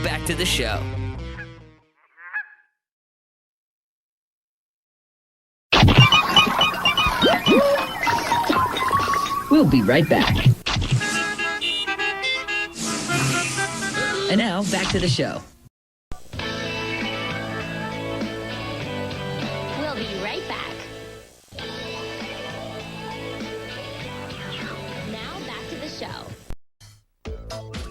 back to the show. We'll be right back. And now, back to the show. We'll be right back. Now, back to the show.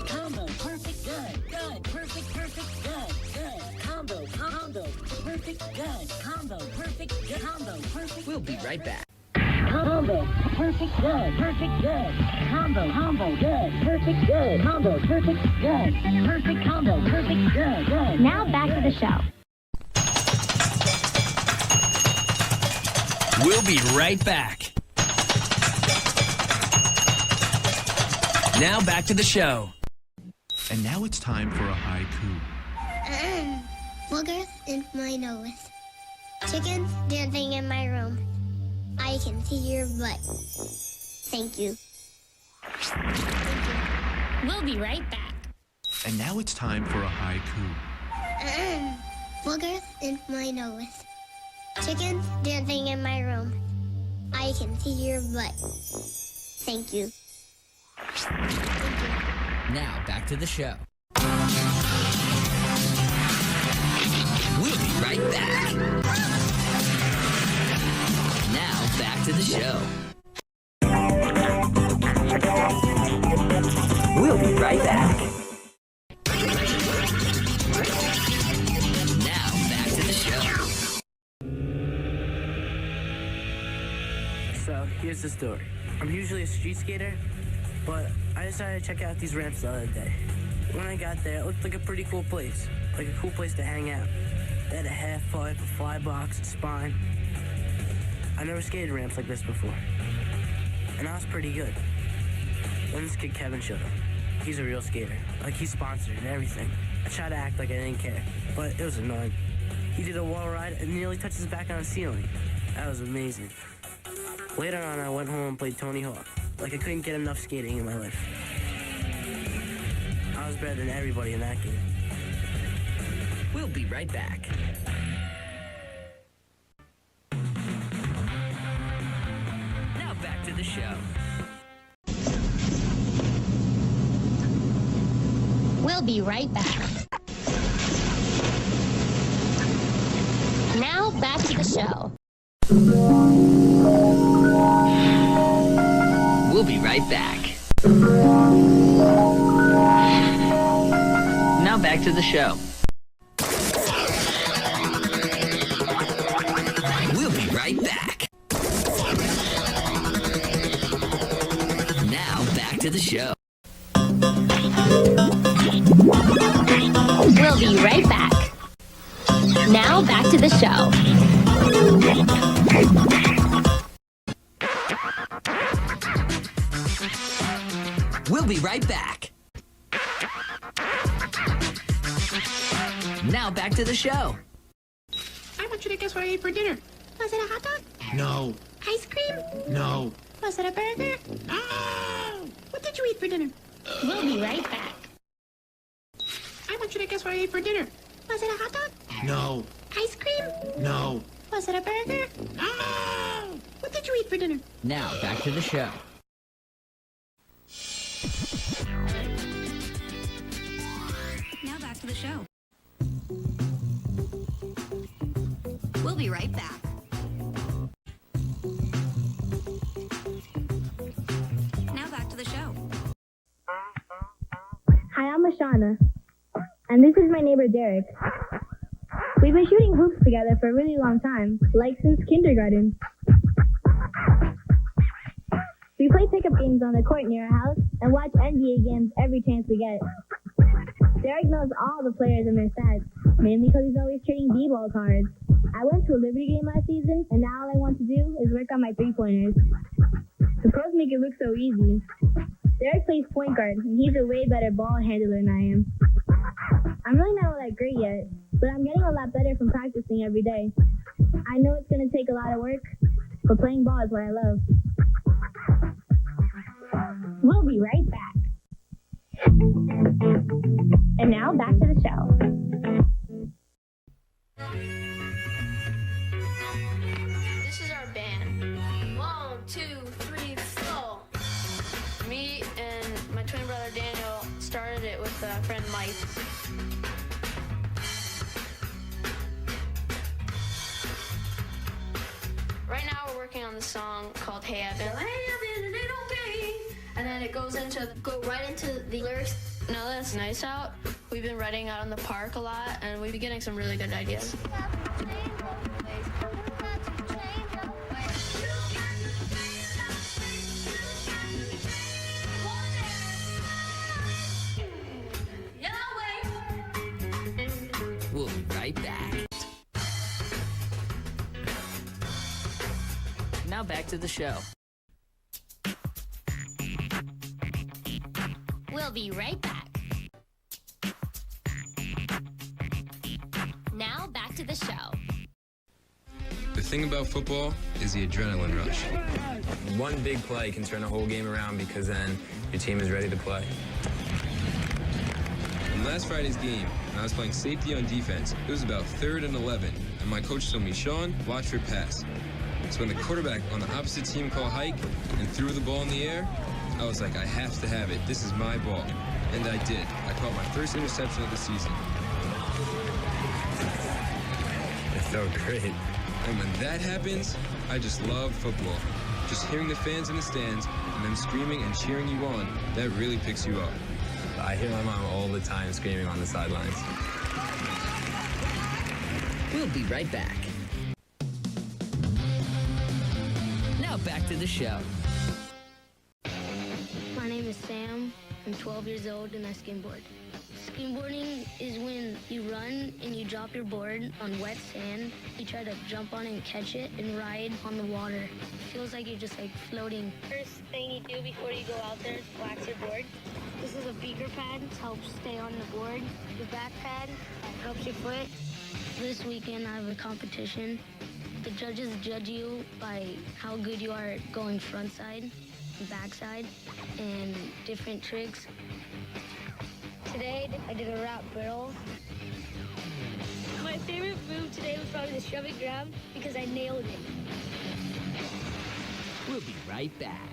Combo, perfect, good, perfect, good. Combo, perfect, good. Combo, perfect, good. Combo, perfect. We'll be right back. Combo, perfect, good. Combo, good, perfect, good. Combo, perfect, good. Perfect combo, perfect, good. Now, back to the show. We'll be right back. Now back to the show. And now it's time for a haiku. Boogers in my nose. Chickens dancing in my room. I can see your butt. Thank you. We'll be right back. And now it's time for a haiku. Boogers in my nose. Chickens dancing in my room. I can see your butt. Thank you. Now back to the show. We'll be right back. Now back to the show. We'll be right back. Now back to the show. So here's the story. I'm usually a street skater, but I decided to check out these ramps the other day. When I got there, it looked like a pretty cool place. Like a cool place to hang out. They had a half pipe, a fly box, a spine. I never skated ramps like this before. And I was pretty good. Then this kid Kevin showed up. He's a real skater. Like he's sponsored and everything. I tried to act like I didn't care, but it was annoying. He did a wall ride and nearly touched his back on the ceiling. That was amazing. Later on, I went home and played Tony Hawk. Like I couldn't get enough skating in my life. I was better than everybody in that game. We'll be right back. Now back to the show. We'll be right back. Now, back to the show. We'll be right back. Now back to the show. We'll be right back. Now back to the show. We'll be right back. Now, back to the show. We'll be right back. Now back to the show. I want you to guess what I ate for dinner. Was it a hot dog? No, Ice cream? no. Was it a burger? Oh! What did you eat for dinner? We'll be right back. I want you to guess what I ate for dinner. Was it a hot dog? No, Ice cream? no. Was it a burger? Oh! What did you eat for dinner? Now back to the show. Now back to the show. We'll be right back. Now back to the show. Hi, I'm Ashana, and this is my neighbor Derek. We've been shooting hoops together for a really long time, like since kindergarten. We play pickup games on the court near our house and watch NBA games every chance we get. Derek knows all the players and their stats, mainly because he's always trading b-ball cards. I went to a Liberty game last season, and now all I want to do is work on my three-pointers. The pros make it look so easy. Derek plays point guard, and he's a way better ball handler than I am. I'm really not all that great yet, but I'm getting a lot better from practicing every day. I know it's going to take a lot of work, but playing ball is what I love. We'll be right back. And now back to the show. This is our band. 1, 2, 3, 4. Me and my twin brother Daniel started it with a friend Mike. Right now we're working on the song called Hey I've Been a Little Pain. And then it go right into the lyrics. Now that it's nice out, we've been writing out in the park a lot and we've been getting some really good ideas. We'll be right back. Now back to the show. We'll be right back. Now back to the show. The thing about football is the adrenaline rush. One big play can turn a whole game around because then your team is ready to play. In last Friday's game, when I was playing safety on defense, it was about 3rd and 11, and my coach told me, Sean, watch your pass. So when the quarterback on the opposite team called hike and threw the ball in the air, I was like, I have to have it. This is my ball. And I did. I caught my first interception of the season. It felt great. And when that happens, I just love football. Just hearing the fans in the stands and them screaming and cheering you on, that really picks you up. I hear my mom all the time screaming on the sidelines. We'll be right back. Now back to the show. My name is Sam. I'm 12 years old and I skateboard. Skateboarding is when you run and you drop your board on wet sand. You try to jump on it and catch it and ride on the water. It feels like you're just like floating. First thing you do before you go out there is wax your board. This is a beaker pad, it helps stay on the board. Your back pad helps your foot. This weekend I have a competition. The judges judge you by how good you are at going front side and back side and different tricks. Today I did a wrap barrel. My favorite move today was probably the shove and grab because I nailed it. We'll be right back.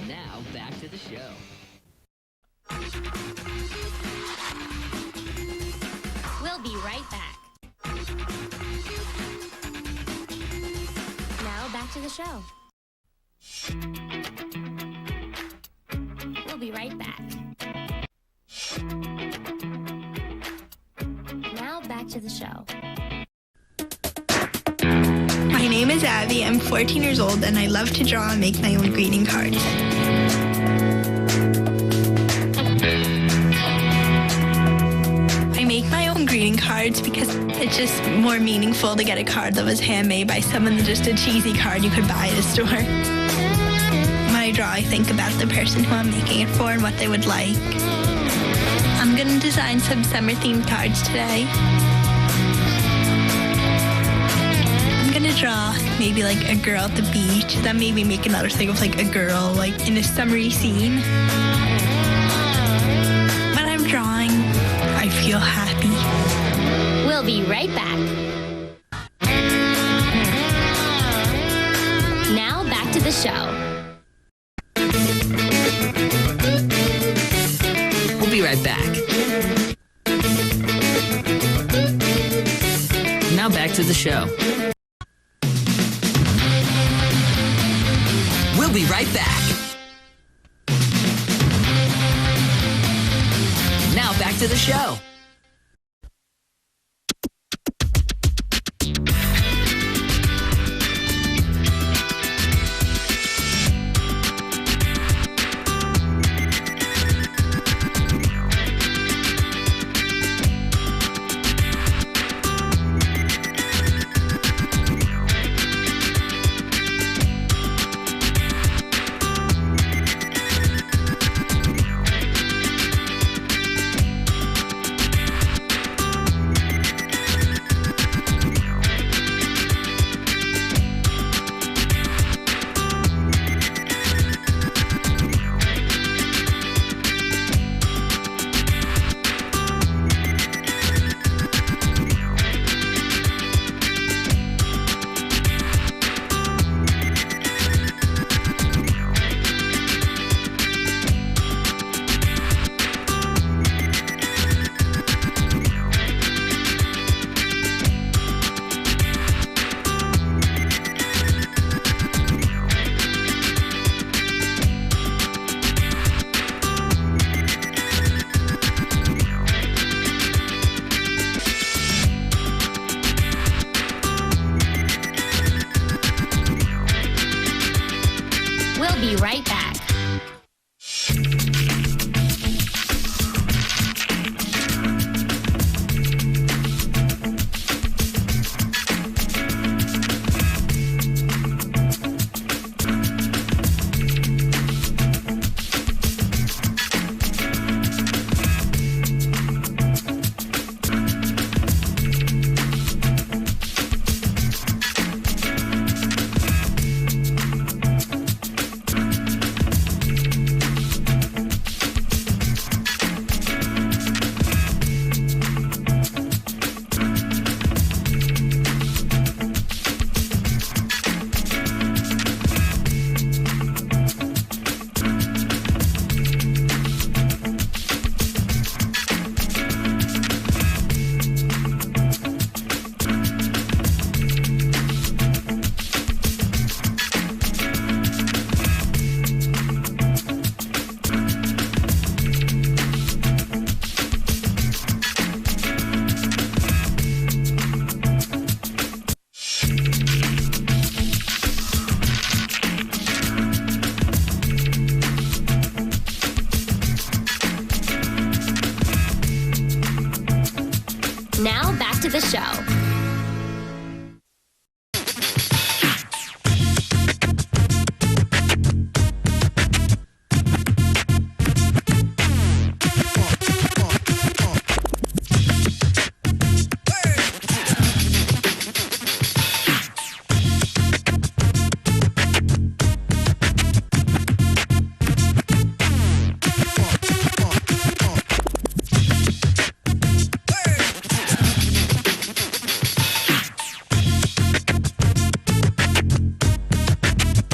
Now back to the show. We'll be right back. Now back to the show. We'll be right back. Now back to the show. My name is Abby. I'm 14 years old and I love to draw and make my own greeting cards. I make my own greeting cards because it's just more meaningful to get a card that was handmade by someone than just a cheesy card you could buy at a store. When I draw, I think about the person who I'm making it for and what they would like. I'm going to design some summer-themed cards today. I'm going to draw maybe like a girl at the beach, then maybe make another thing of like a girl like in a summery scene. When I'm drawing, I feel happy. We'll be right back. Now back to the show. We'll be right back. Now back to the show. We'll be right back. Now back to the show. We'll be right back. Now back to the show.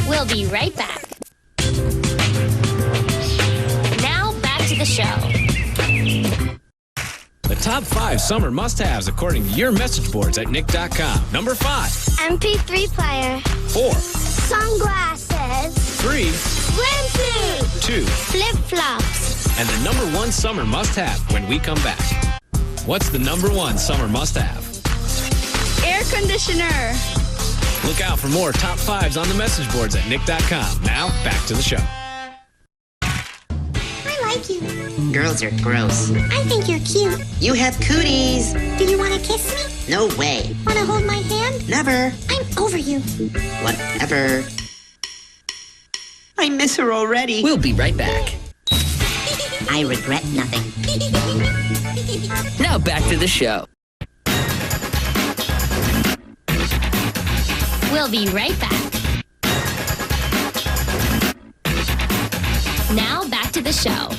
We'll be right back. Now back to the show. The top 5 summer must-haves according to your message boards at nick.com. Number 5. MP3 player. 4. Sunglasses. 3. Swimsuit. 2. Flip-flops. And the number 1 summer must-have when we come back. What's the number 1 summer must-have? Air conditioner. Look out for more top 5s on the message boards at nick.com. Now, back to the show. I like you. Girls are gross. I think you're cute. You have cooties. Do you want to kiss me? No way. Want to hold my hand? Never. I'm over you. Whatever. I miss her already. We'll be right back. I regret nothing. Now back to the show. We'll be right back. Now back to the show.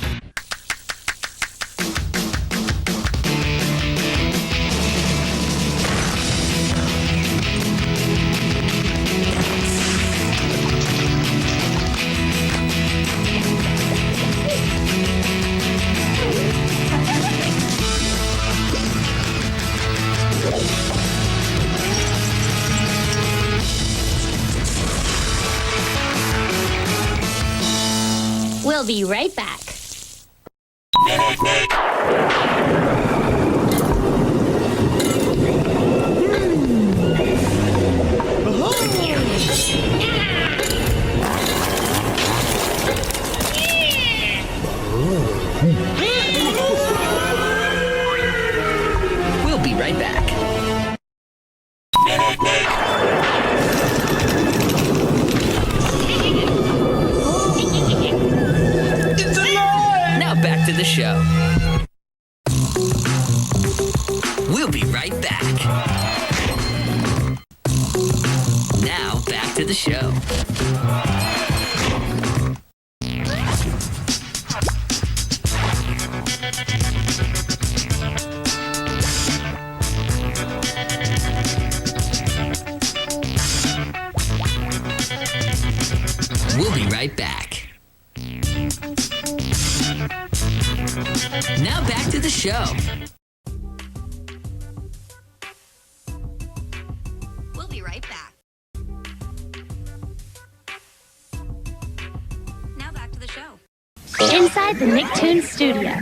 We'll be right back. We'll be right back. Now back to the show. We'll be right back. Now back to the show. We'll be right back. Now back to the show. We'll be right back. Now back to the show. Inside the Nicktoons studio.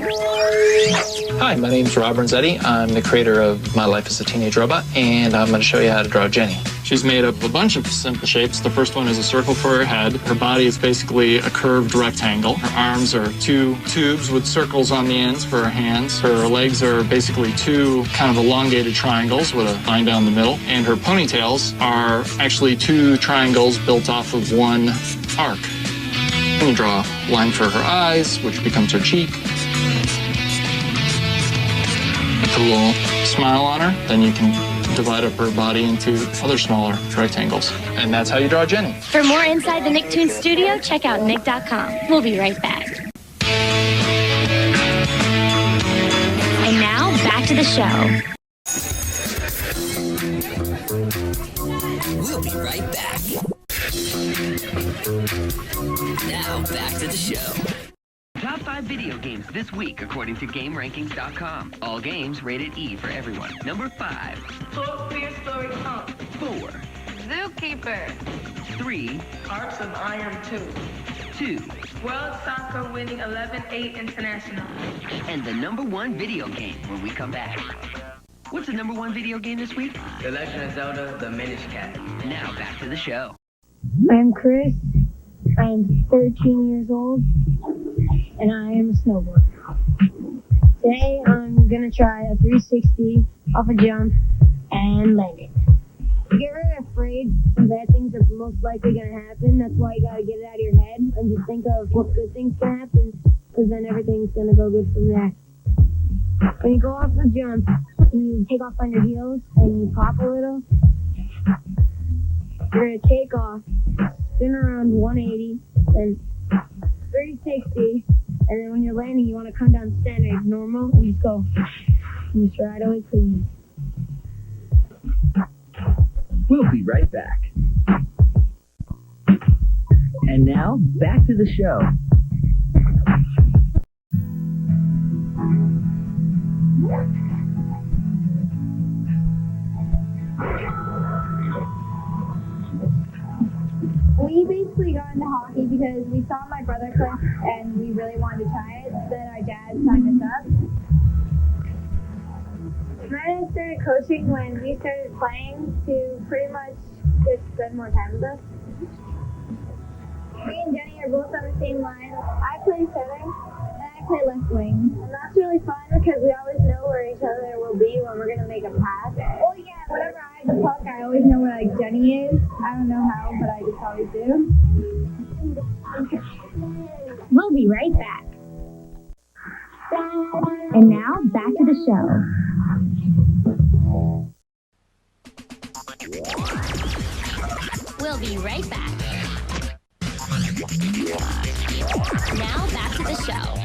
Hi, my name's Rob Renzetti. I'm the creator of My Life as a Teenage Robot, and I'm going to show you how to draw Jenny. She's made up of a bunch of simple shapes. The first one is a circle for her head. Her body is basically a curved rectangle. Her arms are two tubes with circles on the ends for her hands. Her legs are basically two kind of elongated triangles with a line down the middle. And her ponytails are actually two triangles built off of one arc. And you draw a line for her eyes, which becomes her cheek. Put a little smile on her, then you can divide up her body into other smaller rectangles. And that's how you draw Jenny. For more Inside the Nicktoons studio, check out nick.com. We'll be right back. And now, back to the show. We'll be right back. Now, back to the show. Top 5 video games this week, according to GameRankings.com. All games rated E for everyone. Number 5. Shakespeare Story Pump. 4. Zookeeper. 3. Hearts of Iron 2. 2. World Soccer winning 11-8 international. And the number 1 video game when we come back. What's the number 1 video game this week? The Legend of Zelda, The Minish Cap. Now back to the show. I'm Chris. I'm 13 years old, and I am a snowboarder. Today, I'm gonna try a 360 off a jump and land it. You get really afraid bad things are most likely gonna happen. That's why you gotta get it out of your head and just think of what good things can happen, because then everything's gonna go good from there. When you go off the jump, you take off on your heels and you pop a little. You're gonna take off, spin around 180, then 360, and then when you're landing, you want to come down standard, normal, and just go. And just ride away clean. We'll be right back. And now, back to the show. We basically got into hockey because we saw my brother play and we really wanted to try it. Then our dad signed us up. My dad started coaching when we started playing to pretty much just spend more time with us. Me and Jenny are both on the same line. I play center and I play left wing. And that's really fun because we always know where each other will be when we're going to make a pass. Oh yeah, whenever I have the puck, I always know where like Jenny is. I don't know how, but I just always do. We'll be right back. And now, back to the show. We'll be right back. Now, back to the show.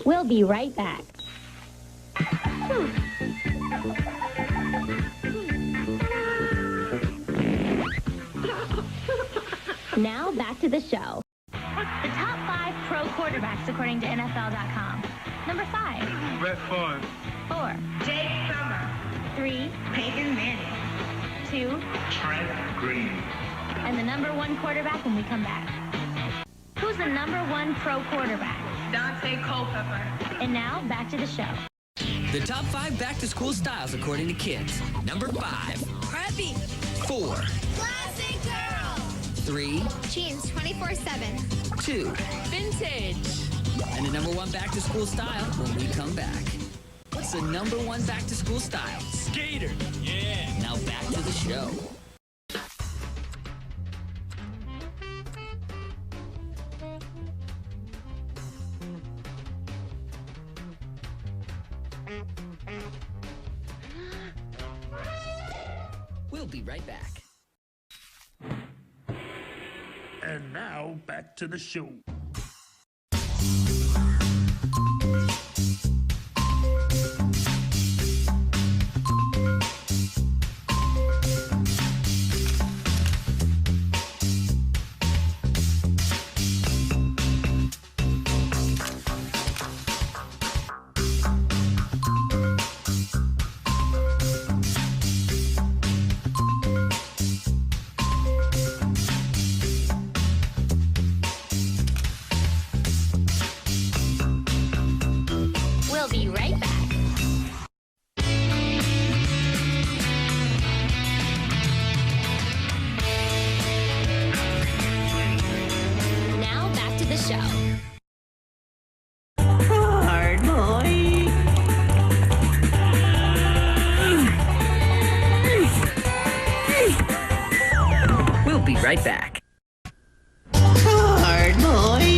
We'll be right back. Now, back to the show. The top 5 pro quarterbacks according to NFL.com. Number 5. Brett Favre. 4. Jake Summer. 3. Peyton Manning. 2. Trent Green. And the number 1 quarterback when we come back. Who's the number 1 pro quarterback? Dante Culpepper. And now, back to the show. The top 5 back-to-school styles according to kids. Number 5. Preppy. 4. Classic girl. 3. Jeans 24/7. 2. Vintage. And the number 1 back-to-school style when we come back. What's the number 1 back-to-school style? Skater. Yeah. Now back to the show. We'll be right back. And now, back to the show. right back. Card boy.